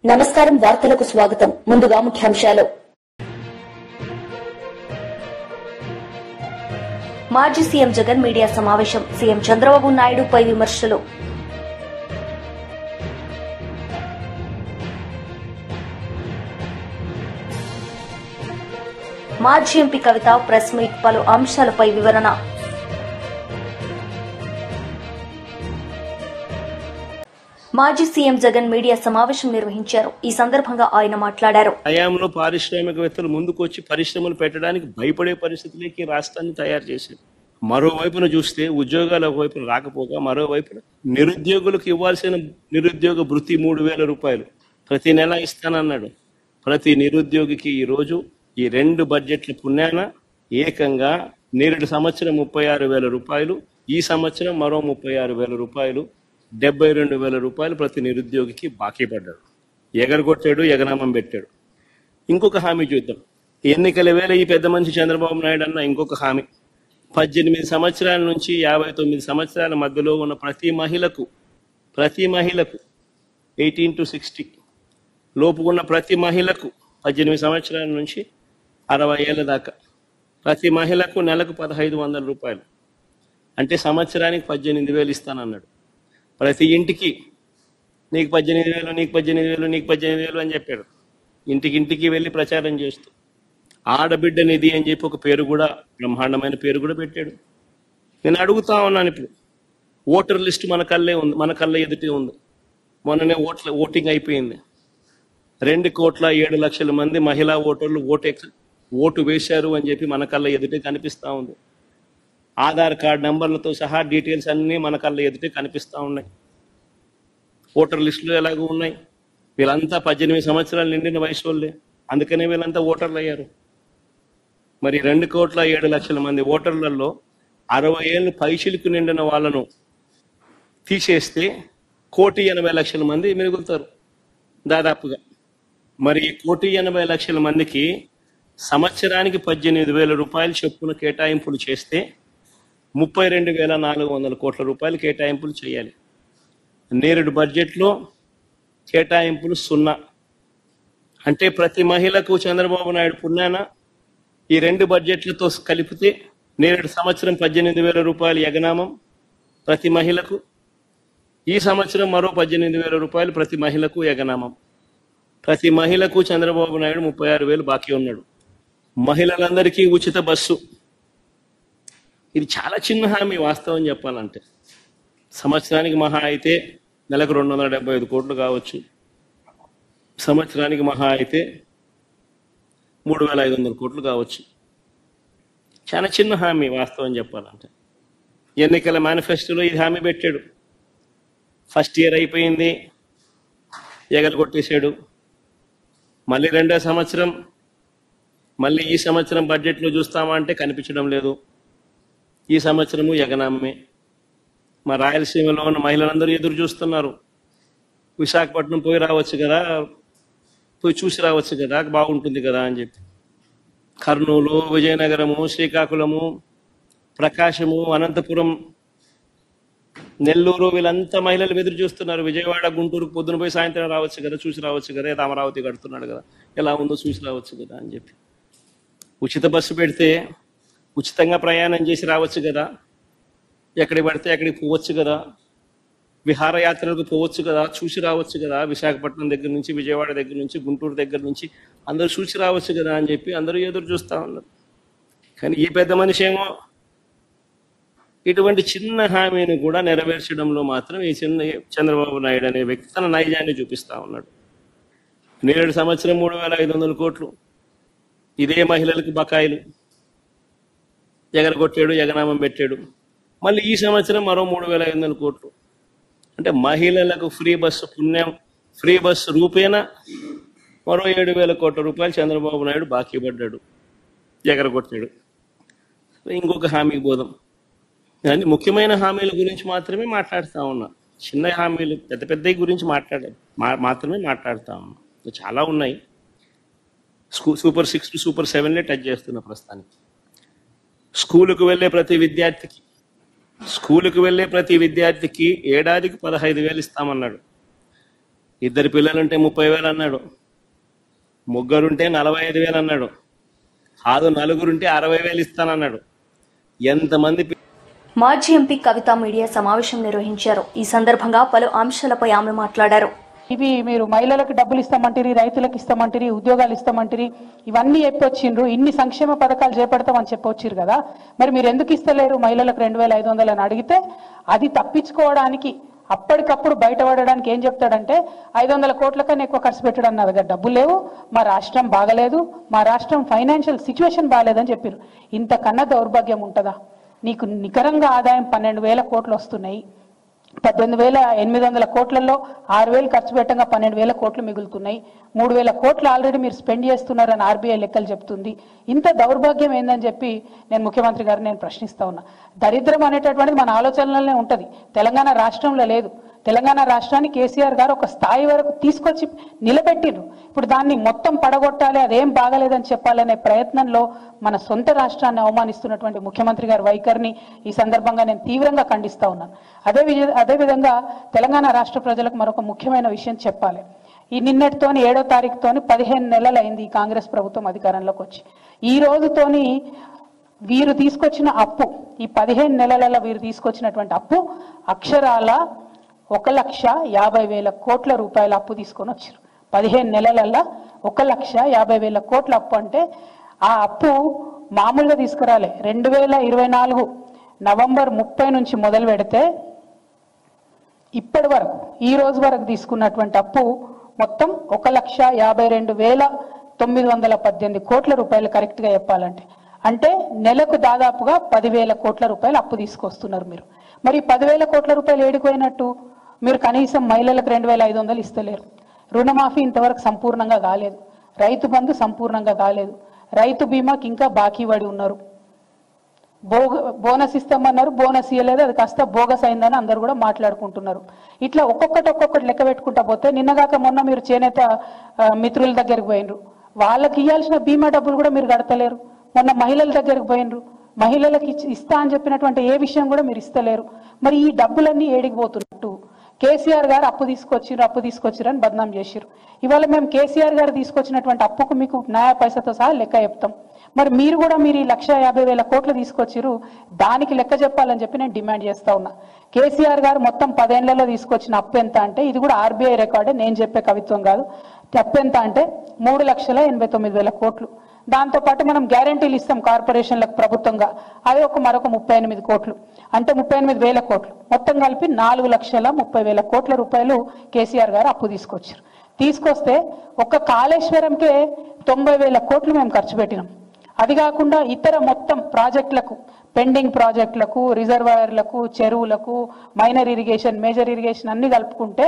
నమస్కారం వార్తలకు స్వాగతం. ముందుగా ముఖ్యాంశాలు. మాజీ సీఎం జగన్ మీడియా సమావేశం. సీఎం చంద్రబాబు నాయుడుపై విమర్శలు. మాజీ ఎంపీ కవిత ప్రెస్ మీట్, పలు అంశాలపై వివరణ. మాజీ సీఎం జగన్ మీడియా సమావేశం నిర్వహించారు. ఈ సందర్భంగా ఆయన మాట్లాడారు. హయాంలో పారిశ్రామికవేత్తలు ముందుకు వచ్చి పరిశ్రమలు పెట్టడానికి భయపడే పరిస్థితులకి రాష్ట్రాన్ని తయారు చేశారు. మరోవైపున చూస్తే ఉద్యోగాలు ఒకవైపున రాకపోగా మరోవైపున నిరుద్యోగులకు ఇవ్వాల్సిన నిరుద్యోగ భృతి 3,000 రూపాయలు ప్రతి నెల ఇస్తానన్నాడు. ప్రతి నిరుద్యోగికి ఈ రోజు ఈ 2 బడ్జెట్ల పుణ్యాన ఏకంగా నేరేడు సంవత్సరం 36,000 రూపాయలు, ఈ సంవత్సరం మరో 36,000 రూపాయలు, 72,000 రూపాయలు ప్రతి నిరుద్యోగికి బాకీ పడ్డాడు. ఎగరగొట్టాడు, ఎగనామం పెట్టాడు. ఇంకొక హామీ చూద్దాం. ఎన్నికల వేళ ఈ పెద్ద మనిషి చంద్రబాబు నాయుడు అన్న ఇంకొక హామీ, 18 సంవత్సరాల నుంచి 59 సంవత్సరాల మధ్యలో ఉన్న ప్రతి మహిళకు 18 to 60 లోపు ఉన్న ప్రతి మహిళకు 18 సంవత్సరాల నుంచి 60 ఏళ్ల దాకా ప్రతి మహిళకు నెలకు 1,500 రూపాయలు, అంటే సంవత్సరానికి 18,000 ఇస్తానన్నాడు. ప్రతి ఇంటికి నీకు 18,000, నీకు 18,000, నీకు 18,000 అని చెప్పాడు. ఇంటికి వెళ్ళి ప్రచారం చేస్తూ ఆడబిడ్డ నిధి అని చెప్పి ఒక పేరు కూడా, బ్రహ్మాండమైన పేరు కూడా పెట్టాడు. నేను అడుగుతా ఉన్నాను, ఇప్పుడు ఓటర్ లిస్ట్ మన కళ్ళ ఎదుటే ఉంది. మొన్ననే ఓటింగ్ అయిపోయింది. 2,07,00,000 మంది మహిళా ఓటర్లు ఓటు వేశారు అని చెప్పి మన కళ్ళ ఎదుటే కనిపిస్తా ఉంది. ఆధార్ కార్డు నంబర్లతో సహా డీటెయిల్స్ అన్నీ మన కళ్ళ ఎదుటే కనిపిస్తూ ఉన్నాయి. ఓటర్ లిస్టులు ఎలాగో ఉన్నాయి. వీళ్ళంతా 18 సంవత్సరాలు నిండిన వయసు వాళ్ళే, అందుకనే వీళ్ళంతా ఓటర్లు అయ్యారు. మరి 2,07,00,000 మంది ఓటర్లలో 60 ఏళ్ళు పైచిలకు నిండిన వాళ్ళను తీసేస్తే 1,80,00,000 మంది మిగులుతారు దాదాపుగా. మరి 1,80,00,000 మందికి సంవత్సరానికి 18,000 రూపాయలు చొప్పున కేటాయింపులు చేస్తే 32,400 కోట్ల రూపాయలు కేటాయింపులు చేయాలి. నేరేడు బడ్జెట్లో కేటాయింపులు 0. అంటే ప్రతి మహిళకు చంద్రబాబు నాయుడు పుణ్యాన ఈ 2 బడ్జెట్లతో కలిపితే నేరేడు సంవత్సరం 18,000 రూపాయలు ఎగనామం ప్రతి మహిళకు, ఈ సంవత్సరం మరో 18,000 రూపాయలు ప్రతి మహిళకు ఎగనామం. ప్రతి మహిళకు చంద్రబాబు నాయుడు 36,000 బాకీ ఉన్నాడు. మహిళలందరికీ ఉచిత బస్సు. ఇది చాలా చిన్న హామీ వాస్తవం చెప్పాలంటే. సంవత్సరానికి మహా అయితే నెలకు 275 కోట్లు కావచ్చు, సంవత్సరానికి మహా అయితే 3,500 కోట్లు కావచ్చు. చాలా చిన్న హామీ వాస్తవం చెప్పాలంటే. ఎన్నికల మేనిఫెస్టోలో ఇది హామీ పెట్టాడు. ఫస్ట్ ఇయర్ అయిపోయింది, ఎగలు కొట్టేశాడు. మళ్ళీ 2వ సంవత్సరం, మళ్ళీ ఈ సంవత్సరం బడ్జెట్లో చూస్తామా అంటే కనిపించడం లేదు. ఈ సంవత్సరము ఎగనామే. మా రాయలసీమలో ఉన్న మహిళలందరూ ఎదురు చూస్తున్నారు. విశాఖపట్నం పోయి రావచ్చు కదా, పోయి చూసి రావచ్చు కదా, బాగుంటుంది కదా అని చెప్పి. కర్నూలు, విజయనగరము, శ్రీకాకుళము, ప్రకాశము, అనంతపురం, నెల్లూరు, వీళ్ళంతా మహిళలు ఎదురు చూస్తున్నారు. విజయవాడ, గుంటూరు పొద్దున పోయి సాయంత్రం రావచ్చు కదా, చూసి రావచ్చు కదా, అమరావతి కడుతున్నాడు కదా, ఎలా ఉందో చూసి రావచ్చు కదా అని చెప్పి. ఉచిత బస్సు పెడితే ఉచితంగా ప్రయాణం చేసి రావచ్చు కదా, ఎక్కడికి పడితే అక్కడికి పోవచ్చు కదా, విహారయాత్రలకు పోవచ్చు కదా, చూసి రావచ్చు కదా, విశాఖపట్నం దగ్గర నుంచి, విజయవాడ దగ్గర నుంచి, గుంటూరు దగ్గర నుంచి అందరూ చూసి రావచ్చు కదా అని చెప్పి అందరూ ఎదురు చూస్తూ ఉన్నారు. కానీ ఈ పెద్ద మనిషి ఏమో ఇటువంటి చిన్న హామీని కూడా నెరవేర్చడంలో మాత్రం ఈ చంద్రబాబు నాయుడు అనే వ్యక్తి తన నైజాన్ని చూపిస్తా ఉన్నాడు. నేరేడు సంవత్సరం 3,500 కోట్లు ఇదే మహిళలకు బకాయిలు ఎగరగొట్టాడు, ఎగనామం పెట్టాడు. మళ్ళీ ఈ సంవత్సరం మరో 3,500 కోట్లు. అంటే మహిళలకు ఫ్రీ బస్సు పుణ్యం, ఫ్రీ బస్సు రూపేణ మరో 7,000 కోట్ల రూపాయలు చంద్రబాబు నాయుడు బాకీ పడ్డాడు, ఎగరగొట్టాడు. ఇంకొక హామీకి పోదాం. కానీ ముఖ్యమైన హామీల గురించి మాత్రమే మాట్లాడుతూ ఉన్నా. చిన్న హామీలు పెద్ద గురించి మాత్రమే మాట్లాడుతూ ఉన్నా. చాలా ఉన్నాయి. సూపర్ 6 సూపర్ 7 టచ్ చేస్తున్నా ప్రస్తుతానికి. స్కూలుకు వెళ్ళే ప్రతి విద్యార్థికి ఏడాదికి 15,000 ఇస్తామన్నాడు. 2 పిల్లలుంటే 30,000 అన్నాడు, ముగ్గురుంటే 45,000 అన్నాడు, కాదు నలుగురుంటే 60,000 ఇస్తానన్నాడు. ఎంతమంది మాజీ ఎంపీ కవిత మీడియా సమావేశం నిర్వహించారు. ఈ సందర్భంగా పలు అంశాలపై ఆమె మాట్లాడారు. ఇవి మీరు మహిళలకు డబ్బులు ఇస్తామంటారు, రైతులకు ఇస్తామంటారు, ఉద్యోగాలు ఇస్తామంటారు, ఇవన్నీ చెప్పొచ్చిండ్రు. ఇన్ని సంక్షేమ పథకాలు చేపడతామని చెప్పొచ్చిరు కదా, మరి మీరు ఎందుకు ఇస్తలేరు? మహిళలకు 2,500 అని అడిగితే అది తప్పించుకోవడానికి అప్పటికప్పుడు బయటపడడానికి ఏం చెప్తాడంటే 500 కోట్ల కన్నా ఎక్కువ ఖర్చు పెట్టడం నా దగ్గర డబ్బులు లేవు, మా రాష్ట్రం బాగలేదు, మా రాష్ట్రం ఫైనాన్షియల్ సిచ్యువేషన్ బాగాలేదని చెప్పారు. ఇంతకన్నా దౌర్భాగ్యం ఉంటుందా? నీకు నికరంగా ఆదాయం 12,000 కోట్లు వస్తున్నాయి. 18,800 కోట్లలో 6,000 ఖర్చు పెట్టగా 12,000 కోట్లు మిగులుతున్నాయి. 3,000 కోట్లు ఆల్రెడీ మీరు స్పెండ్ చేస్తున్నారని ఆర్బీఐ లెక్కలు చెప్తుంది. ఇంత దౌర్భాగ్యం ఏందని చెప్పి నేను ముఖ్యమంత్రి గారిని నేను ప్రశ్నిస్తా ఉన్నా. దరిద్రం అనేటటువంటిది మన ఆలోచనలనే ఉంటుంది, తెలంగాణ రాష్ట్రంలో లేదు. తెలంగాణ రాష్ట్రాన్ని కేసీఆర్ గారు ఒక స్థాయి వరకు తీసుకొచ్చి నిలబెట్టిండ్రు. ఇప్పుడు దాన్ని మొత్తం పడగొట్టాలి, అదేం బాగలేదని చెప్పాలనే ప్రయత్నంలో మన సొంత రాష్ట్రాన్ని అవమానిస్తున్నటువంటి ముఖ్యమంత్రి గారి వైఖరిని ఈ సందర్భంగా నేను తీవ్రంగా ఖండిస్తా ఉన్నాను. అదేవిధంగా తెలంగాణ రాష్ట్ర ప్రజలకు మరొక ముఖ్యమైన విషయం చెప్పాలి. ఈ నిన్నటితోని 7వ తారీఖుతోని 15 నెలలు అయింది ఈ కాంగ్రెస్ ప్రభుత్వం అధికారంలోకి వచ్చి. ఈ రోజుతోని వీరు తీసుకొచ్చిన అప్పు, ఈ 15 నెలలలో వీరు తీసుకొచ్చినటువంటి అప్పు అక్షరాల 1,50,000 కోట్ల రూపాయల అప్పు తీసుకొని వచ్చారు. 15 నెలలలో 1,50,000 కోట్ల అప్పు అంటే ఆ అప్పు మామూలుగా తీసుకురాలే. 2024 నవంబర్ 30 నుంచి మొదలు పెడితే ఇప్పటి వరకు ఈ రోజు వరకు తీసుకున్నటువంటి అప్పు మొత్తం 1,52,918 కోట్ల రూపాయలు కరెక్ట్గా చెప్పాలంటే. అంటే నెలకు దాదాపుగా 10,000 కోట్ల రూపాయలు అప్పు తీసుకొస్తున్నారు మీరు. మరి 10,000 కోట్ల రూపాయలు ఏడిపోయినట్టు? మీరు కనీసం మహిళలకు 2,500 ఇస్తలేరు, రుణమాఫీ ఇంతవరకు సంపూర్ణంగా కాలేదు, రైతు బంధు సంపూర్ణంగా కాలేదు, రైతు బీమాకి ఇంకా బాకీ పడి ఉన్నారు, బోనస్ ఇస్తామన్నారు, బోనస్ ఇవ్వలేదు, అది కాస్త బోగస్ అయిందని అందరు కూడా మాట్లాడుకుంటున్నారు. ఇట్లా ఒక్కొక్కటి లెక్క పెట్టుకుంటా పోతే నిన్నగాక మొన్న మీరు చేనేత మిత్రుల దగ్గరికి పోయినరు, వాళ్ళకి ఇవ్వాల్సిన బీమా డబ్బులు కూడా మీరు కడతలేరు. మొన్న మహిళల దగ్గరికి పోయినరు, మహిళలకు ఇస్తా అని చెప్పినటువంటి ఏ విషయం కూడా మీరు ఇస్తలేరు. మరి ఈ డబ్బులన్నీ ఏడిగిపోతున్నట్టు? కేసీఆర్ గారు అప్పు తీసుకొచ్చిరు అని బదనాం చేసిరు. ఇవాళ మేము కేసీఆర్ గారు తీసుకొచ్చినటువంటి అప్పుకు మీకు న్యాయ పైసతో సహా లెక్క చెప్తాం. మరి మీరు కూడా మీరు ఈ 1,50,000 కోట్లు తీసుకొచ్చిరు, దానికి లెక్క చెప్పాలని చెప్పి నేను డిమాండ్ చేస్తా ఉన్నా. కేసీఆర్ గారు మొత్తం 10 ఏళ్లలో తీసుకొచ్చిన అప్పు ఎంత అంటే, ఇది కూడా ఆర్బీఐ రికార్డే, నేను చెప్పే కవిత్వం కాదు. అప్పు ఎంత అంటే 3,89,000 కోట్లు. దాంతోపాటు మనం గ్యారంటీలు ఇస్తాం కార్పొరేషన్లకు ప్రభుత్వంగా, అది మరొక 38 కోట్లు, అంటే 38,000 కోట్లు. మొత్తం కలిపి 4,30,000 కోట్ల రూపాయలు కేసీఆర్ గారు అప్పు తీసుకొస్తే ఒక్క కాళేశ్వరంకే 90,000 కోట్లు మేము ఖర్చు పెట్టినాం. అది కాకుండా ఇతర మొత్తం ప్రాజెక్టులకు, పెండింగ్ ప్రాజెక్టులకు, రిజర్వాయర్లకు, చెరువులకు, మైనర్ ఇరిగేషన్, మేజర్ ఇరిగేషన్ అన్ని కలుపుకుంటే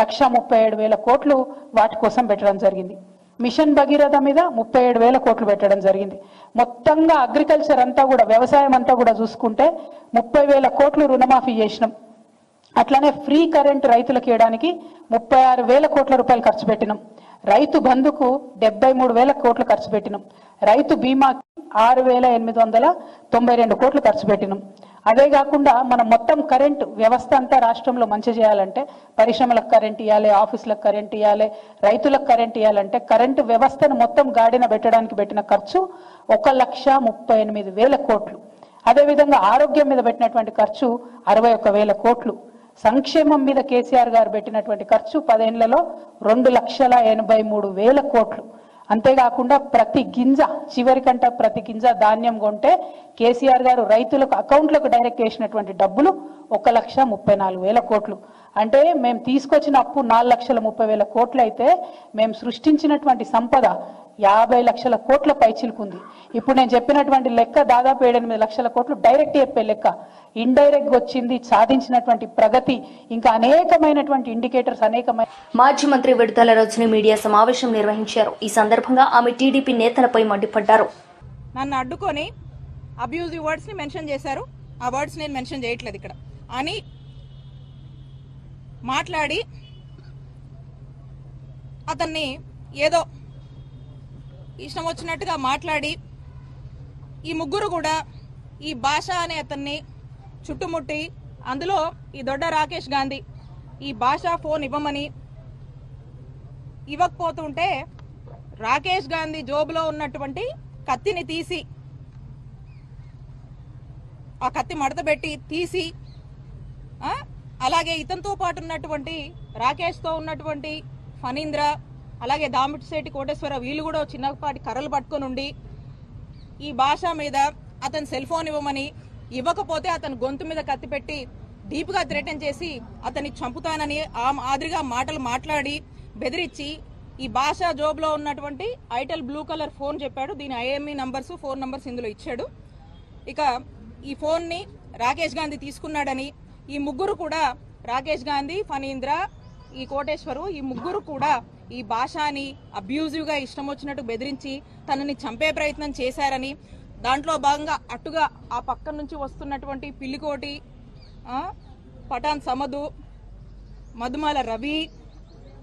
1,37,000 కోట్లు వాటి కోసం పెట్టడం జరిగింది. మిషన్ భగీరథ మీద 37,000 కోట్లు పెట్టడం జరిగింది. మొత్తంగా అగ్రికల్చర్ అంతా కూడా, వ్యవసాయం అంతా కూడా చూసుకుంటే 30,000 కోట్లు రుణమాఫీ చేసినాం. అట్లానే ఫ్రీ కరెంట్ రైతులకు ఇవ్వడానికి 36,000 కోట్ల రూపాయలు ఖర్చు పెట్టినాం. రైతు బంధుకు 73,000 కోట్లు ఖర్చు పెట్టినాం. రైతు బీమాకి 6,892 కోట్లు ఖర్చు పెట్టినాం. అదే కాకుండా మనం మొత్తం కరెంటు వ్యవస్థ అంతా రాష్ట్రంలో మంచి చేయాలంటే పరిశ్రమలకు కరెంట్ ఇవ్వాలి, ఆఫీసులకు కరెంట్ ఇవ్వాలి, రైతులకు కరెంట్ ఇవ్వాలంటే కరెంటు వ్యవస్థను మొత్తం గాడిన పెట్టడానికి పెట్టిన ఖర్చు 1,38,000 కోట్లు. అదేవిధంగా ఆరోగ్యం మీద పెట్టినటువంటి ఖర్చు 61,000 కోట్లు. సంక్షేమం మీద కేసీఆర్ గారు పెట్టినటువంటి ఖర్చు 10 ఏళ్లలో 2,83,000 కోట్లు. అంతేకాకుండా ప్రతి గింజ, చివరికంట ప్రతి గింజ ధాన్యం కొంటే కేసీఆర్ గారు రైతులకు అకౌంట్లకు డైరెక్ట్ వేసినటువంటి డబ్బులు 1,34,000 కోట్లు. అంటే మేము తీసుకొచ్చిన అప్పు 4,30,000 కోట్లు అయితే మేము సృష్టించినటువంటి సంపద 50 లక్షల కోట్ల పైచిలుకుంది. ఇప్పుడు నేను చెప్పినటువంటి లెక్క దాదాపు 7-8 లక్షల కోట్లు డైరెక్ట్ చెప్పే లెక్క. ఇండైరెక్ట్ వచ్చింది సాధించినటువంటి ప్రగతి, ఇంకా అనేకమైనటువంటి ఇండికేటర్స్ అనేకమైన. మాజీ మంత్రి విడుదల రజని మీడియా సమావేశం నిర్వహించారు. ఈ సందర్భంగా ఆమె టీడీపీ నేతలపై మండిపడ్డారు. నన్ను అడ్డుకొని అబ్యూజివ్ వర్డ్స్ ని మెన్షన్ చేశారు, ఆ వర్డ్స్ నేను మెన్షన్ చేయట్లేదు ఇక్కడ అని మాట్లాడి అతన్ని ఏదో ఇష్టం వచ్చినట్టుగా మాట్లాడి ఈ ముగ్గురు కూడా ఈ భాష అనే అతన్ని చుట్టుముట్టి, అందులో ఈ దొడ్డ రాకేష్ గాంధీ ఈ భాష ఫోన్ ఇవ్వమని ఇవ్వకపోతుంటే రాకేష్ గాంధీ జోబులో ఉన్నటువంటి కత్తిని తీసి, ఆ కత్తి మడతబెట్టి తీసి, అలాగే ఇతనితో పాటు ఉన్నటువంటి రాకేష్తో ఉన్నటువంటి ఫణీంద్ర, అలాగే దామిటిశెట్టి కోటేశ్వర, వీళ్ళు కూడా చిన్నపాటి కర్రలు పట్టుకొని ఉండి ఈ భాష మీద అతను సెల్ ఫోన్ ఇవ్వమని, ఇవ్వకపోతే అతను గొంతు మీద కత్తి పెట్టి డీప్గా థ్రెటన్ చేసి అతన్ని చంపుతానని ఆ మాదిరిగా మాటలు మాట్లాడి బెదిరించి ఈ భాష జోబులో ఉన్నటువంటి ఐటెల్ బ్లూ కలర్ ఫోన్ చెప్పాడు. దీని ఐఎంఈ నంబర్స్, ఫోన్ నంబర్స్ ఇందులో ఇచ్చాడు. ఇక ఈ ఫోన్ని రాకేష్ గాంధీ తీసుకున్నాడని, ఈ ముగ్గురు కూడా రాకేష్ గాంధీ, ఫణీంద్ర, ఈ కోటేశ్వరు, ఈ ముగ్గురు కూడా ఈ భాషని అబ్యూజివ్గా ఇష్టం వచ్చినట్టు బెదిరించి తనని చంపే ప్రయత్నం చేశారని, దాంట్లో భాగంగా అటుగా ఆ పక్క నుంచి వస్తున్నటువంటి పిల్లికోటి, పఠాన్ సమదు, మధుమాల రవి,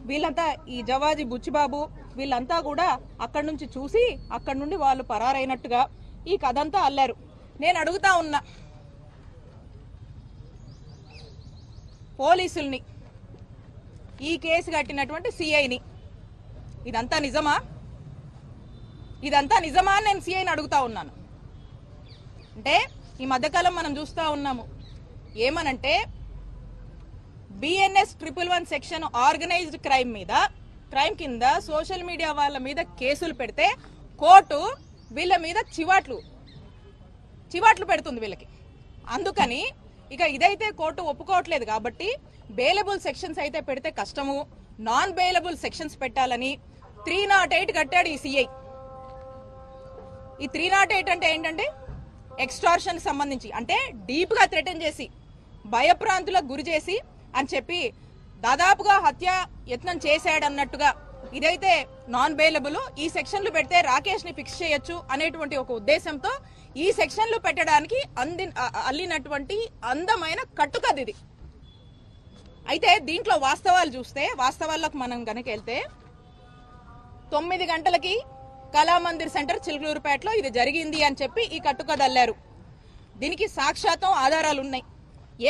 వీళ్ళంతా, ఈ జవాజీ బుచ్చిబాబు, వీళ్ళంతా కూడా అక్కడి నుంచి చూసి అక్కడి నుండి వాళ్ళు పరారైనట్టుగా ఈ కథంతా అల్లారు. నేను అడుగుతా ఉన్నా పోలీసుల్ని, ఈ కేసు కట్టినటువంటి సిఐని, ఇదంతా నిజమా? ఇదంతా నిజమా అని నేను సిఐని అడుగుతా ఉన్నాను. అంటే ఈ మధ్యకాలం మనం చూస్తూ ఉన్నాము ఏమనంటే, బిఎన్ఎస్ 111 సెక్షన్ ఆర్గనైజ్డ్ క్రైమ్ మీద, క్రైమ్ కింద సోషల్ మీడియా వాళ్ళ మీద కేసులు పెడితే కోర్టు వీళ్ళ మీద చివాట్లు పెడుతుంది వీళ్ళకి. అందుకని ఇక ఇదైతే కోర్టు ఒప్పుకోవట్లేదు కాబట్టి బెయిలబుల్ సెక్షన్స్ అయితే పెడితే కష్టము, నాన్ బెయిలబుల్ సెక్షన్స్ పెట్టాలని 308 కట్టాడు ఈ సిఐ. ఈ 308 అంటే ఏంటంటే ఎక్స్టార్షన్ సంబంధించి, అంటే డీప్ గా థ్రెటన్ చేసి భయప్రాంతులకు గురి చేసి అని చెప్పి దాదాపుగా హత్య యత్నం చేశాడన్నట్టుగా ఇదైతే నాన్ బెయిలబుల్, ఈ సెక్షన్లు పెడితే రాకేష్ ని ఫిక్స్ చేయొచ్చు అనేటువంటి ఒక ఉద్దేశంతో ఈ సెక్షన్లు పెట్టడానికి అల్లినటువంటి అందమైన కట్టుకథ ఇది. అయితే దీంట్లో వాస్తవాలు చూస్తే, వాస్తవాల్లోకి మనం గనక వెళ్తే 9 గంటలకి కళామందిర్ సెంటర్ చిలుకలూరుపేటలో ఇది జరిగింది అని చెప్పి ఈ కట్టుకథ అల్లారు. దీనికి సాక్షాత్తం ఆధారాలు ఉన్నాయి.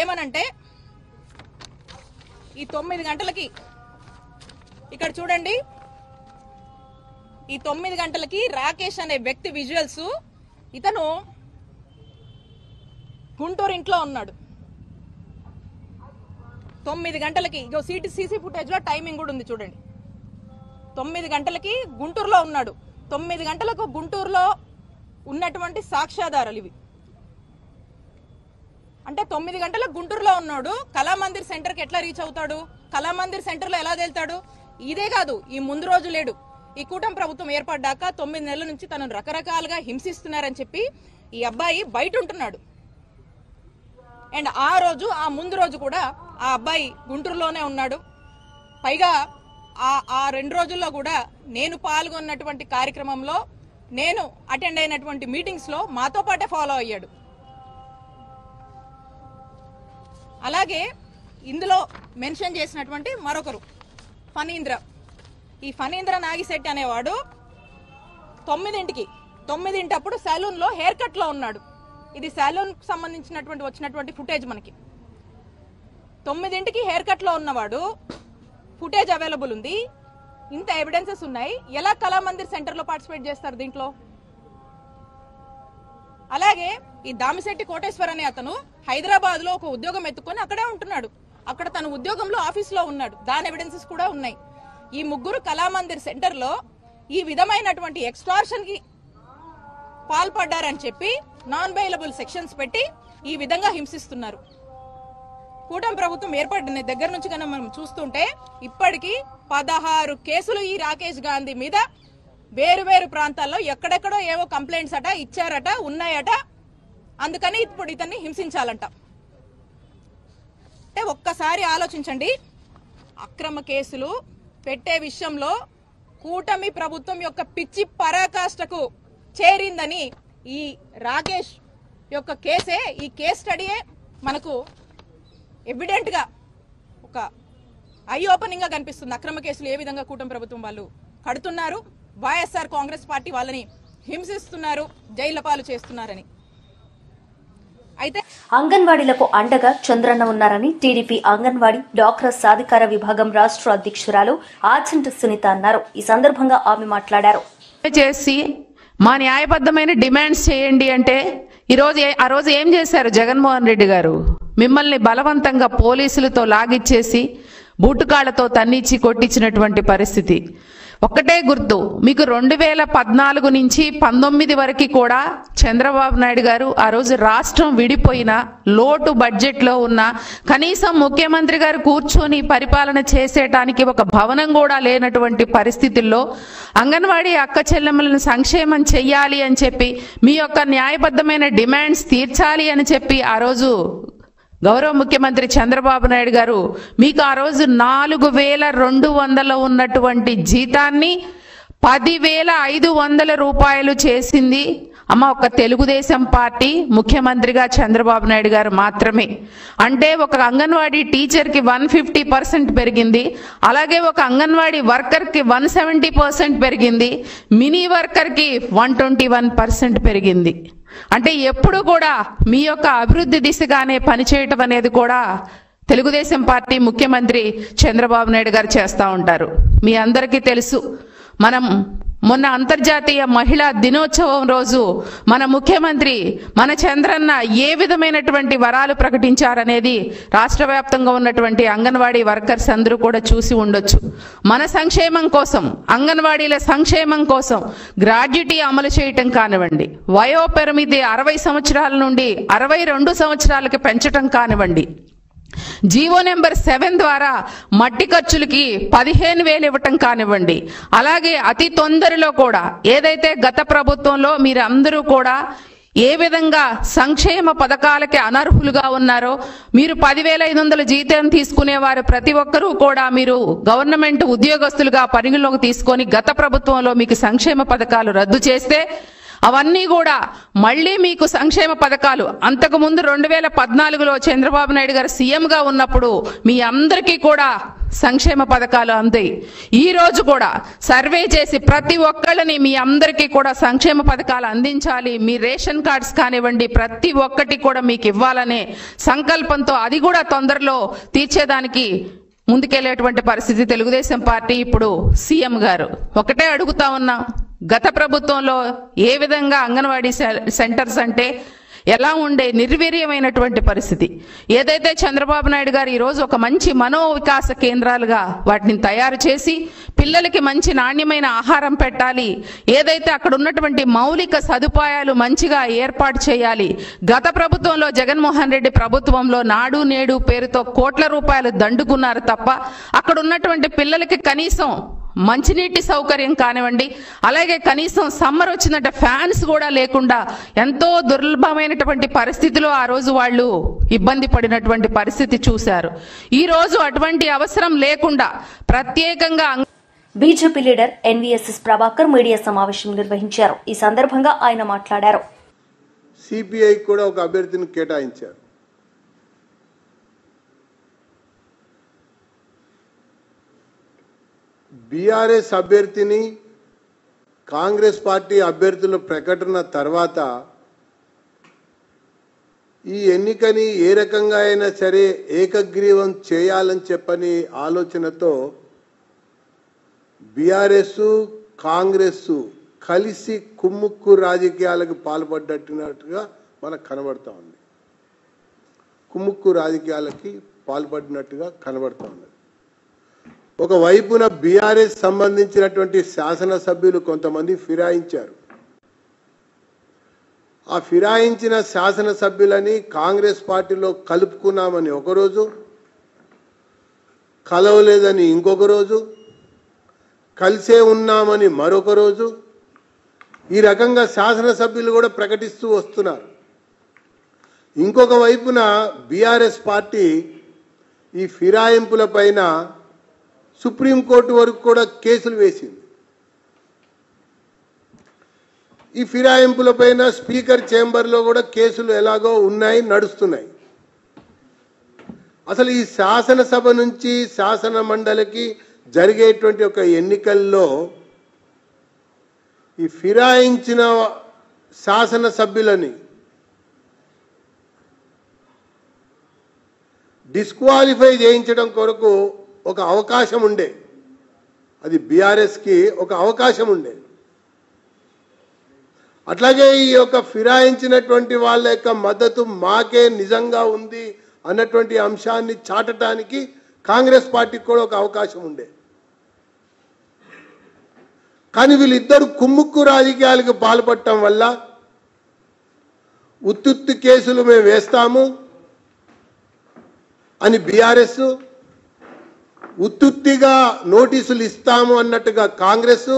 ఏమనంటే ఈ 9 గంటలకి ఇక్కడ చూడండి, ఈ 9 గంటలకి రాకేష్ అనే వ్యక్తి విజువల్స్, ఇతను గుంటూరు ఇంట్లో ఉన్నాడు. 9 గంటలకి సీసీ ఫుటేజ్ లో టైమింగ్ కూడా ఉంది చూడండి. 9 గంటలకి గుంటూరులో ఉన్నాడు. 9 గంటలకు గుంటూరులో ఉన్నటువంటి సాక్ష్యాధారాలు ఇవి. అంటే 9 గంటలకు గుంటూరులో ఉన్నాడు, కళామందిర్ సెంటర్కి ఎట్లా రీచ్ అవుతాడు? కళామందిర్ సెంటర్లో ఎలా వెళ్తాడు? ఇదే కాదు, ఈ ముందు రోజు లేడు. ఈ కూటమి ప్రభుత్వం ఏర్పడ్డాక 9 నెలల నుంచి తనను రకరకాలుగా హింసిస్తున్నారని చెప్పి ఈ అబ్బాయి బయట ఉంటున్నాడు. అండ్ ఆ ముందు రోజు కూడా ఆ అబ్బాయి గుంటూరులోనే ఉన్నాడు. పైగా ఆ 2 రోజుల్లో కూడా నేను పాల్గొన్నటువంటి కార్యక్రమంలో, నేను అటెండ్ అయినటువంటి మీటింగ్స్ లో మాతో పాటే ఫాలో అయ్యాడు. అలాగే ఇందులో మెన్షన్ చేసినటువంటి మరొకరు ఫణీంద్ర, ఈ ఫణీంద్ర నాగిశెట్టి అనేవాడు 9 అప్పుడు సెలూన్ లో హెయిర్ కట్ లో ఉన్నాడు. ఇది సెలూన్ సంబంధించినటువంటి వచ్చినటువంటి ఫుటేజ్. మనకి 9 హెయిర్ కట్ లో ఉన్నవాడు, ఫుటేజ్ అవైలబుల్ ఉంది, ఇంత ఎవిడెన్సెస్ ఉన్నాయి. ఎలా కళామందిర్ సెంటర్ లో పార్టిసిపేట్ చేస్తారు దీంట్లో? అలాగే ఈ దామిశెట్టి కోటేశ్వర్ అనే అతను హైదరాబాద్ లో ఒక ఉద్యోగం ఎత్తుకొని అక్కడే ఉంటున్నాడు. అక్కడ తన ఉద్యోగంలో ఆఫీస్ లో ఉన్నాడు. దాని ఎవిడెన్సెస్ కూడా ఉన్నాయి. ఈ ముగ్గురు కళామందిర్ సెంటర్ లో ఈ విధమైనటువంటి ఎక్స్టార్షన్ కి పాల్పడ్డారని చెప్పి నాన్ బెయిలబుల్ సెక్షన్స్ పెట్టి ఈ విధంగా హింసిస్తున్నారు. కూటమి ప్రభుత్వం ఏర్పడిన దగ్గర నుంచి కన్నా మనం చూస్తుంటే ఇప్పటికీ 16 కేసులు ఈ రాకేష్ గాంధీ మీద వేరు ప్రాంతాల్లో ఎక్కడెక్కడో ఏవో కంప్లైంట్స్ అట ఇచ్చారట, ఉన్నాయట. అందుకని ఇప్పుడు ఇతన్ని హింసించాలంట. అంటే ఒక్కసారి ఆలోచించండి, అక్రమ కేసులు పెట్టే విషయంలో కూటమి ప్రభుత్వం యొక్క పిచ్చి పరాకాష్ఠకు చేరిందని ఈ రాకేష్ యొక్క కేసే, ఈ కేస్ స్టడీయే మనకు ఎవిడెంట్ గా ఒక ఐ ఓపెనింగ్ గా కనిపిస్తుంది. అక్రమ కేసులు ఏ విధంగా కూటమి ప్రభుత్వం వాళ్ళు కడుతున్నారు, వైఎస్ఆర్ కాంగ్రెస్ పార్టీ వాళ్ళని హింసిస్తున్నారు, జైళ్ల పాలు చేస్తున్నారని. అయితే అంగన్వాడీలకు అండగా చంద్రన్న ఉన్నారని టీడీపీ అంగన్వాడీ డాక్రా సాధికార విభాగం రాష్ట్ర అధ్యక్షురాలు ఆచంట సునీత అన్నారు. ఈ సందర్భంగా ఆమె మాట్లాడారు. చేసి మా న్యాయబద్ధమైన డిమాండ్స్ చేయండి అంటే ఆ రోజు ఏం చేశారు జగన్మోహన్ రెడ్డి గారు? మిమ్మల్ని బలవంతంగా పోలీసులతో లాగిచ్చేసి బూటుకాళ్లతో తన్నిచ్చి కొట్టించినటువంటి పరిస్థితి. ఒక్కటే గుర్తు, మీకు 2014 నుంచి 19 వరకు కూడా చంద్రబాబు నాయుడు గారు ఆ రోజు రాష్ట్రం విడిపోయిన లోటు బడ్జెట్లో ఉన్న కనీసం ముఖ్యమంత్రి గారు కూర్చొని పరిపాలన చేసేటానికి ఒక భవనం కూడా లేనటువంటి పరిస్థితుల్లో అంగన్వాడీ అక్క చెల్లెమ్మలను సంక్షేమం చెయ్యాలి అని చెప్పి మీ యొక్క న్యాయబద్ధమైన డిమాండ్స్ తీర్చాలి అని చెప్పి ఆ రోజు గౌరవ ముఖ్యమంత్రి చంద్రబాబు నాయుడు గారు మీకు ఆ రోజు 4,200 ఉన్నటువంటి జీతాన్ని 10,500 రూపాయలు చేసింది ఒక తెలుగుదేశం పార్టీ ముఖ్యమంత్రిగా చంద్రబాబు నాయుడు గారు మాత్రమే. అంటే ఒక అంగన్వాడీ టీచర్కి 150% పెరిగింది, అలాగే ఒక అంగన్వాడీ వర్కర్కి 170% పెరిగింది, మినీ వర్కర్కి 121% పెరిగింది. అంటే ఎప్పుడు కూడా మీ యొక్క అభివృద్ధి దిశగానే పనిచేయటం అనేది కూడా తెలుగుదేశం పార్టీ ముఖ్యమంత్రి చంద్రబాబు నాయుడు గారు చేస్తూ ఉంటారు. మీ అందరికీ తెలుసు, మనం మొన్న అంతర్జాతీయ మహిళా దినోత్సవం రోజు మన ముఖ్యమంత్రి మన చంద్రన్న ఏ విధమైనటువంటి వరాలు ప్రకటించారనేది రాష్ట్ర వ్యాప్తంగా ఉన్నటువంటి అంగన్వాడీ వర్కర్స్ అందరూ కూడా చూసి ఉండొచ్చు. మన సంక్షేమం కోసం, అంగన్వాడీల సంక్షేమం కోసం గ్రాడ్యుటీ అమలు చేయటం కానివ్వండి, వయో పరిమితి 60 సంవత్సరాల నుండి 62 సంవత్సరాలకి పెంచటం కానివ్వండి, జీవో నెంబర్ 7 ద్వారా మట్టి ఖర్చులకి 15,000 ఇవ్వటం కానివ్వండి, అలాగే అతి తొందరలో కూడా ఏదైతే గత ప్రభుత్వంలో మీరు అందరూ కూడా ఏ విధంగా సంక్షేమ పథకాలకి అనర్హులుగా ఉన్నారో, మీరు 10,500 జీతం తీసుకునేవారు ప్రతి ఒక్కరూ కూడా మీరు గవర్నమెంట్ ఉద్యోగస్తులుగా పరిగణలోకి తీసుకొని గత ప్రభుత్వంలో మీకు సంక్షేమ పథకాలు రద్దు చేస్తే అవన్నీ కూడా మళ్ళీ మీకు సంక్షేమ పథకాలు అంతకుముందు 2014లో చంద్రబాబు నాయుడు గారు సీఎంగా ఉన్నప్పుడు మీ అందరికీ కూడా సంక్షేమ పథకాలు అందాయి. ఈ రోజు కూడా సర్వే చేసి ప్రతి ఒక్కళ్ళని మీ అందరికీ కూడా సంక్షేమ పథకాలు అందించాలి, మీ రేషన్ కార్డ్స్ కానివ్వండి ప్రతి ఒక్కటి కూడా మీకు ఇవ్వాలనే సంకల్పంతో అది కూడా తొందరలో తీర్చేదానికి ముందుకెళ్లేటువంటి పరిస్థితి తెలుగుదేశం పార్టీ ఇప్పుడు సీఎం గారు. ఒకటే అడుగుతా ఉన్నాం, గత ప్రభుత్వంలో ఏ విధంగా అంగన్వాడీ సెంటర్స్ అంటే ఎలా ఉండే నిర్వీర్యమైనటువంటి పరిస్థితి, ఏదైతే చంద్రబాబు నాయుడు గారు ఈరోజు ఒక మంచి మనోవికాస కేంద్రాలుగా వాటిని తయారు చేసి పిల్లలకి మంచి నాణ్యమైన ఆహారం పెట్టాలి, ఏదైతే అక్కడ ఉన్నటువంటి మౌలిక సదుపాయాలు మంచిగా ఏర్పాటు చేయాలి. గత ప్రభుత్వంలో జగన్మోహన్ రెడ్డి ప్రభుత్వంలో నాడు నేడు పేరుతో కోట్ల రూపాయలు దండుకున్నారు తప్ప అక్కడ ఉన్నటువంటి పిల్లలకి కనీసం మంచినీటి సౌకర్యం కానివ్వండి, అలాగే కనీసం సమ్మర్ వచ్చినట్టు ఫ్యాన్స్ కూడా లేకుండా ఎంతో దుర్లభమైనటువంటి పరిస్థితిలో ఆ రోజు వాళ్ళు ఇబ్బంది పడినటువంటి పరిస్థితి చూశారు. ఈ రోజు అటువంటి అవసరం లేకుండా ప్రత్యేకంగా BJP leader NVSS Prabhakar media సమావేశం నిర్వహించారు. ఈ సందర్భంగా ఆయన మాట్లాడారు. సిపిఐ కూడా ఒక అభ్యర్థిని కేటాయించారు. బీఆర్ఎస్ అభ్యర్థిని కాంగ్రెస్ పార్టీ అభ్యర్థుల ప్రకటన తర్వాత ఈ ఎన్నికని ఏ రకంగా అయినా సరే ఏకగ్రీవం చేయాలని చెప్పని ఆలోచనతో బీఆర్ఎస్ కాంగ్రెస్ కలిసి కుమ్ముక్కు రాజకీయాలకు పాల్పడ్డట్టుగా మనకు కనబడతా ఉంది. కుమ్ముక్కు రాజకీయాలకి పాల్పడినట్టుగా కనబడతా ఉంది. ఒకవైపున బీఆర్ఎస్ సంబంధించినటువంటి శాసనసభ్యులు కొంతమంది ఫిరాయించారు. ఆ ఫిరాయించిన శాసనసభ్యులని కాంగ్రెస్ పార్టీలో కలుపుకున్నామని ఒకరోజు, కలవలేదని ఇంకొక రోజు, కలిసే ఉన్నామని మరొక రోజు, ఈ రకంగా శాసనసభ్యులు కూడా ప్రకటిస్తూ వస్తున్నారు. ఇంకొక వైపున బీఆర్ఎస్ పార్టీ ఈ ఫిరాయింపుల పైన సుప్రీంకోర్టు వరకు కూడా కేసులు వేసింది. ఈ ఫిరాయింపుల పైన స్పీకర్ చేంబర్లో కూడా కేసులు ఎలాగో ఉన్నాయి, నడుస్తున్నాయి. అసలు ఈ శాసనసభ నుంచి శాసన మండలికి జరిగేటువంటి ఒక ఎన్నికల్లో ఈ ఫిరాయించిన శాసనసభ్యులని డిస్క్వాలిఫై చేయించడం కొరకు ఒక అవకాశం ఉండే, అది బీఆర్ఎస్కి ఒక అవకాశం ఉండే. అట్లాగే ఈ యొక్క ఫిరాయించినటువంటి వాళ్ళ యొక్క మద్దతు మాకే నిజంగా ఉంది అన్నటువంటి అంశాన్ని చాటడానికి కాంగ్రెస్ పార్టీకి కూడా ఒక అవకాశం ఉండే. కానీ వీళ్ళిద్దరు కుమ్ముక్కు రాజకీయాలకు పాల్పడటం వల్ల ఉత్తుత్తి కేసులు మేము వేస్తాము అని బీఆర్ఎస్, ఉత్తుత్తిగా నోటీసులు ఇస్తాము అన్నట్టుగా కాంగ్రెస్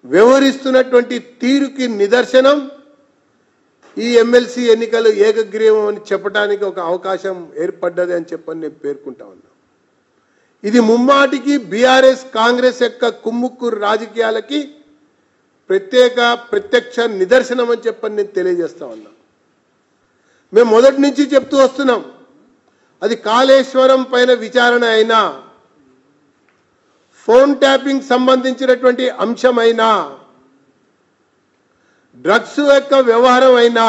వ్యవహరిస్తున్నటువంటి తీరుకి నిదర్శనం ఈ ఎమ్మెల్సీ ఎన్నికలు ఏకగ్రీవం అని చెప్పడానికి ఒక అవకాశం ఏర్పడ్డది అని చెప్పని నేను పేర్కొంటా ఉన్నా. ఇది ముమ్మాటికి బీఆర్ఎస్ కాంగ్రెస్ యొక్క కుమ్ముక్కు రాజకీయాలకి ప్రత్యక్ష నిదర్శనం అని చెప్పని నేను తెలియజేస్తా ఉన్నా. మేము మొదటి నుంచి చెప్తూ వస్తున్నాం, అది కాళేశ్వరం పైన విచారణ అయినా, ఫోన్ ట్యాపింగ్ సంబంధించినటువంటి అంశమైనా, డ్రగ్స్ యొక్క వ్యవహారం అయినా,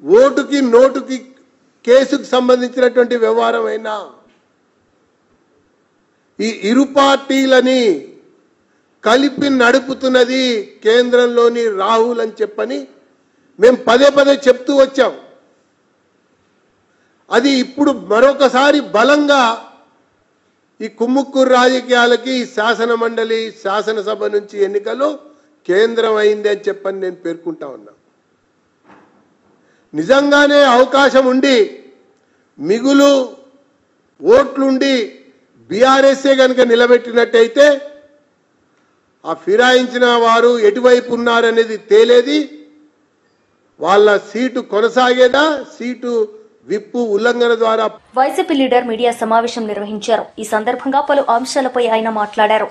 ఓటుకి నోటుకి కేసుకు సంబంధించినటువంటి వ్యవహారం అయినా, ఈ ఇరు పార్టీలని కలిపి నడుపుతున్నది కేంద్రంలోని రాహుల్ అని చెప్పని మేము పదే పదే చెప్తూ వచ్చాం. అది ఇప్పుడు మరొకసారి బలంగా ఈ కుమ్ముక్కు రాజకీయాలకి శాసన మండలి శాసనసభ నుంచి ఎన్నికలు కేంద్రం అయింది అని చెప్పని నేను పేర్కొంటా ఉన్నా. నిజంగానే అవకాశం ఉండి మిగులు ఓట్లుండి బీఆర్ఎస్ఏ కనుక నిలబెట్టినట్టయితే ఆ ఫిరాయించిన వారు ఎటువైపు ఉన్నారనేది తేలేది, వాళ్ళ సీటు కొనసాగేదా, సీటు విప్పు ఉల్లంఘన ద్వారా. వైసీపీ లీడర్ మీడియా సమావేశం నిర్వహించారు. ఈ సందర్భంగా పలు అంశాలపై ఆయన మాట్లాడారు.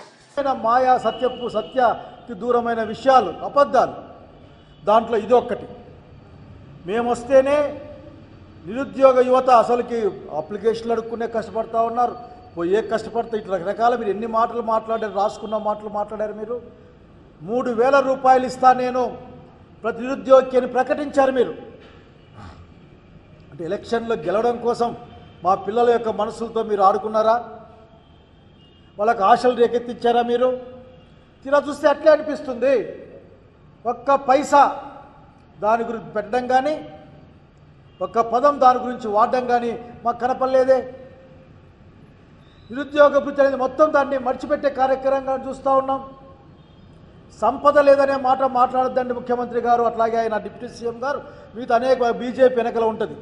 మాయా సత్యకి దూరమైన విషయాలు, అబద్ధాలు, దాంట్లో ఇదొక్కటి. మేము వస్తేనే నిరుద్యోగ యువత అసలుకి అప్లికేషన్లు అడుక్కునే కష్టపడతా ఉన్నారు. ఏ కష్టపడితే ఇట్లా రకరకాల మీరు ఎన్ని మాటలు మాట్లాడారు, రాసుకున్న మాటలు మాట్లాడారు. మీరు 3,000 రూపాయలు ఇస్తా నేను ప్రతి నిరుద్యోగికి అని ప్రకటించారు మీరు. అంటే ఎలక్షన్లో గెలవడం కోసం మా పిల్లల యొక్క మనసులతో మీరు ఆడుకున్నారా? వాళ్ళకి ఆశలు రేకెత్తించారా మీరు? తీరా చూస్తే అట్లే అనిపిస్తుంది. ఒక్క పైసా దాని గురించి పెట్టడం కానీ, ఒక్క పదం దాని గురించి వాడడం కానీ మాకు కనపడలేదే. నిరుద్యోగ వృత్తి అనేది మొత్తం దాన్ని మర్చిపెట్టే కార్యక్రమంగా చూస్తూ ఉన్నాం. సంపద లేదనే మాట మాట్లాడద్దండి ముఖ్యమంత్రి గారు, అట్లాగే ఆయన డిప్యూటీ సీఎం గారు. మీతో అనేక బీజేపీ వెనకల ఉంటుంది.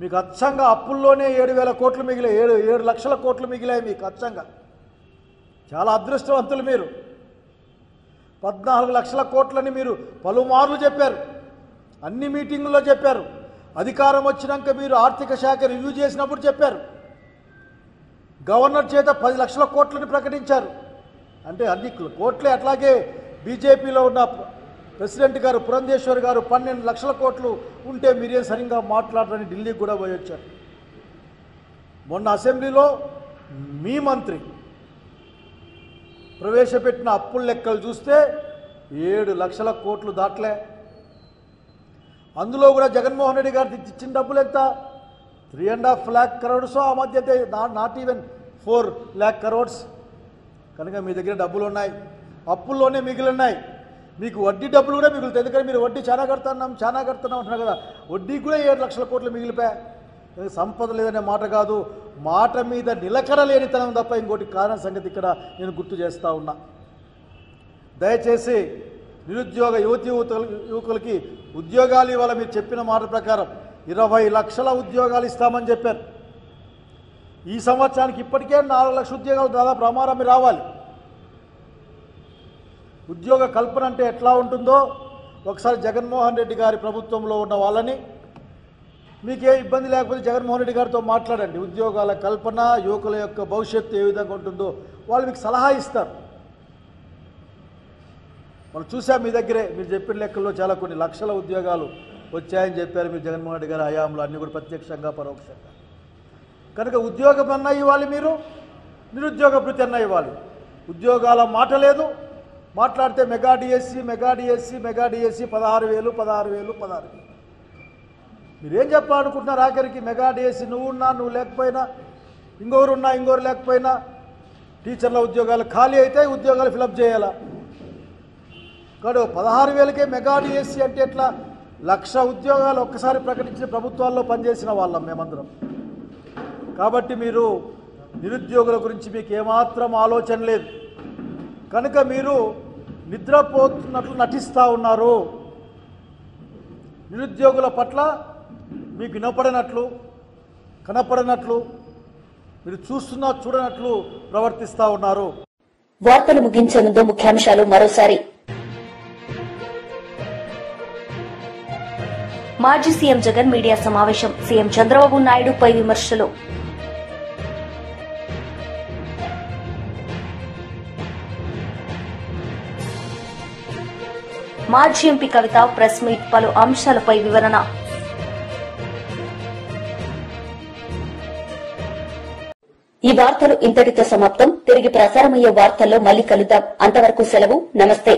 మీకు అచ్చంగా అప్పుల్లోనే 7,000 కోట్లు మిగిలాయి, 7 లక్షల కోట్లు మిగిలాయి మీకు అచ్చంగా. చాలా అదృష్టవంతులు మీరు. 14 లక్షల కోట్లని మీరు పలుమార్లు చెప్పారు, అన్ని మీటింగుల్లో చెప్పారు. అధికారం వచ్చినాక మీరు ఆర్థిక శాఖ రివ్యూ చేసినప్పుడు చెప్పారు. గవర్నర్ చేత 10 లక్షల కోట్లని ప్రకటించారు. అంటే అన్ని కోట్లే. అట్లాగే బీజేపీలో ఉన్న ప్రెసిడెంట్ గారు పురంధేశ్వర్ గారు 12 లక్షల కోట్లు ఉంటే మీరేం సరిగ్గా మాట్లాడరని ఢిల్లీకి కూడా పోయి వచ్చారు. మొన్న అసెంబ్లీలో మీ మంత్రి ప్రవేశపెట్టిన అప్పుల లెక్కలు చూస్తే 7 లక్షల కోట్లు దాట్లే. అందులో కూడా జగన్మోహన్ రెడ్డి గారు ఇచ్చిన డబ్బులు ఎంత? 3.5 lakh crores. ఆ మధ్య అయితే నాట్ ఈవెన్ 4 lakh crores. కనుక మీ దగ్గర డబ్బులు ఉన్నాయి, అప్పుల్లోనే మిగిలిన్నాయి. మీకు వడ్డీ డబ్బులు కూడా మిగులుతాయి. ఎందుకంటే మీరు వడ్డీ చాలా కడుతున్నాం అంటున్నారు కదా, వడ్డీ కూడా 7 లక్షల కోట్లు మిగిలిపోయాయి. సంపద లేదనే మాట కాదు, మాట మీద నిలకడ లేనితనం తప్ప ఇంకోటి కారణం సంగతి ఇక్కడ నేను గుర్తు చేస్తూ ఉన్నా. దయచేసి నిరుద్యోగ యువకులకి ఉద్యోగాలు ఇవాళ మీరు చెప్పిన మాట ప్రకారం 20 లక్షల ఉద్యోగాలు ఇస్తామని చెప్పారు. ఈ సంవత్సరానికి ఇప్పటికే 4 లక్షల ఉద్యోగాలు దాదాపు ప్రమాణం రావాలి. ఉద్యోగ కల్పన అంటే ఎట్లా ఉంటుందో ఒకసారి జగన్మోహన్ రెడ్డి గారి ప్రభుత్వంలో ఉన్న వాళ్ళని, మీకే ఇబ్బంది లేకపోతే జగన్మోహన్ రెడ్డి గారితో మాట్లాడండి. ఉద్యోగాల కల్పన, యువకుల యొక్క భవిష్యత్తు ఏ విధంగా ఉంటుందో వాళ్ళు మీకు సలహా ఇస్తారు. మనం చూసాం మీ దగ్గరే, మీరు చెప్పిన లెక్కల్లో చాలా కొన్ని లక్షల ఉద్యోగాలు వచ్చాయని చెప్పారు మీరు జగన్మోహన్ రెడ్డి గారి హయాంలో, అన్నీ కూడా ప్రత్యక్షంగా పరోక్షంగా. కనుక ఉద్యోగం అన్నా ఇవ్వాలి, మీరు నిరుద్యోగ భృతి అన్నా ఇవ్వాలి. ఉద్యోగాల మాట లేదు. మాట్లాడితే మెగా డిఎస్సి 16,000 16,000. మీరేం చెప్పాలనుకుంటున్నారు? ఆఖరికి మెగా డిఎస్సి నువ్వున్నా నువ్వు లేకపోయినా, ఇంకొకరున్నా ఇంకొకరు లేకపోయినా టీచర్ల ఉద్యోగాలు ఖాళీ అయితే ఉద్యోగాలు ఫిలప్ చేయాలా? కాదు 16,000కే మెగా డిఎస్సి అంటే ఎట్లా? 1,00,000 ఉద్యోగాలు ఒక్కసారి ప్రకటించిన ప్రభుత్వాల్లో పనిచేసిన వాళ్ళం మేమందరం. కాబట్టి మీరు నిరుద్యోగుల గురించి మీకు ఏమాత్రం ఆలోచన లేదు కనుక మీరు నిద్రపోతున్నట్లు నటిస్తూ ఉన్నారు. నిరుద్యోగుల పట్ల మీకు వినపడినట్లు కనపడినట్లు మీరు చూడనట్లు ప్రవర్తిస్తూ ఉన్నారు. వార్తలు ముగించే ముందు ముఖ్యాంశాలు మరోసారి. మాజీ సీఎం జగన్ మీడియా సమావేశం. సీఎం చంద్రబాబు నాయుడుపై విమర్శలు. మాజీ ఎంపీ కవిత ప్రెస్ మీట్. పలు అంశాలపై వివరణ. ఈ వార్తలు ఇంతటితో సమాప్తం. తిరిగి ప్రసారమయ్యే వార్తల్లో మళ్లీ కలుద్దాం. అంతవరకు సెలవు. నమస్తే.